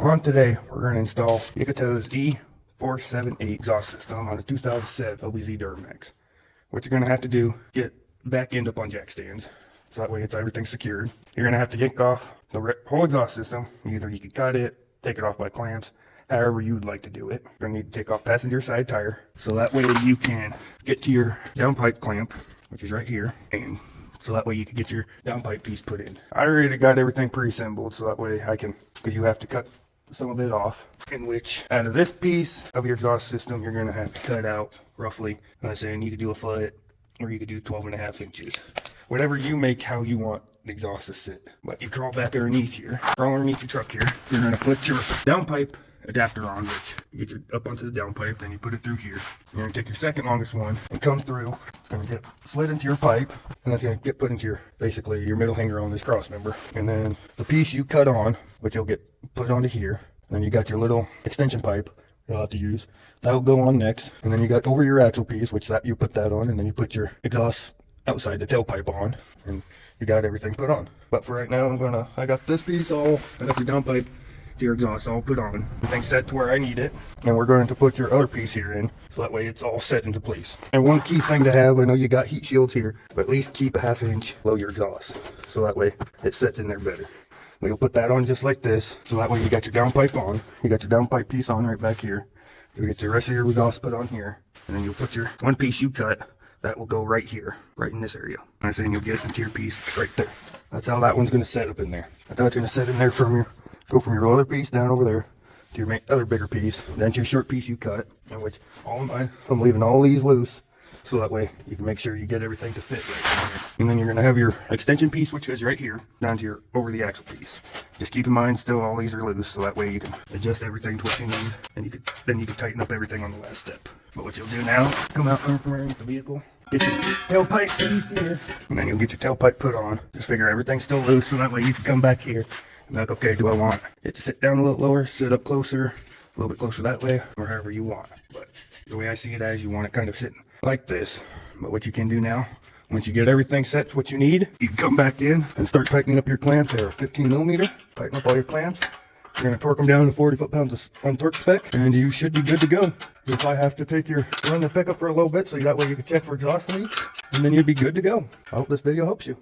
On today, we're going to install YiKatoo's E478 exhaust system on a 2007 OBZ Duramax. What you're going to have to do, get back end up on jack stands, so that way it's everything secured. You're going to have to yank off the whole exhaust system. Either you can cut it, take it off by clamps, however you would like to do it. You're going to need to take off passenger side tire, so that way you can get to your downpipe clamp, which is right here, and so that way you can get your downpipe piece put in. I already got everything pre-assembled, so that way I can, because you have to cut some of it off, in which out of this piece of your exhaust system, you're going to have to cut out roughly, I'm saying you could do a foot, or you could do 12.5 inches. Whatever you make how you want the exhaust to sit. But you crawl back underneath here, crawl underneath your truck here, you're going to put your downpipe adapter on, which you get up onto the downpipe, then you put it through here. You're going to take your second longest one and come through. It's going to get slid into your pipe, and that's going to get put into your, basically your middle hanger on this cross member. And then the piece you cut on, which you'll get put onto here. And then you got your little extension pipe you'll have to use. That'll go on next. And then you got over your axle piece, which that you put that on, and then you put your exhaust outside the tailpipe on, and you got everything put on. But for right now, I got this piece all, I got your downpipe to your exhaust all put on. Everything's set to where I need it. And we're going to put your other piece here in, so that way it's all set into place. And one key thing to have, I know you got heat shields here, but at least keep a 1/2 inch below your exhaust, so that way it sets in there better. We'll put that on just like this, so that way you got your downpipe on. You got your downpipe piece on right back here. You get the rest of your exhaust put on here, and then you'll put your one piece you cut, that will go right here, right in this area. And I'm saying you'll get into your piece right there. That's how that one's going to set up in there. That's how it's going to set in there from your, go from your other piece down over there to your other bigger piece, then to your short piece you cut, in which I'm leaving all these loose, so that way you can make sure you get everything to fit right in here. And then you're going to have your extension piece, which is right here, down to your over the axle piece. Just keep in mind, still all these are loose, so that way you can adjust everything to what you need, and then you can tighten up everything on the last step. But what you'll do now, come out from underneath the vehicle, get your tailpipe piece here, and then you'll get your tailpipe put on. Just figure everything's still loose, so that way you can come back here and be like, okay, do I want it to sit down a little lower, sit up closer, a little bit closer that way, or however you want. But the way I see it as, you want it kind of sitting like this. But what you can do now, once you get everything set to what you need, you can come back in and start tightening up your clamps. They're 15 millimeter. Tighten up all your clamps. You're going to torque them down to 40 foot-pounds on torque spec, and you should be good to go. If I have to run the pickup for a little bit, so that way you can check for exhaust leaks, and then you'll be good to go. I hope this video helps you.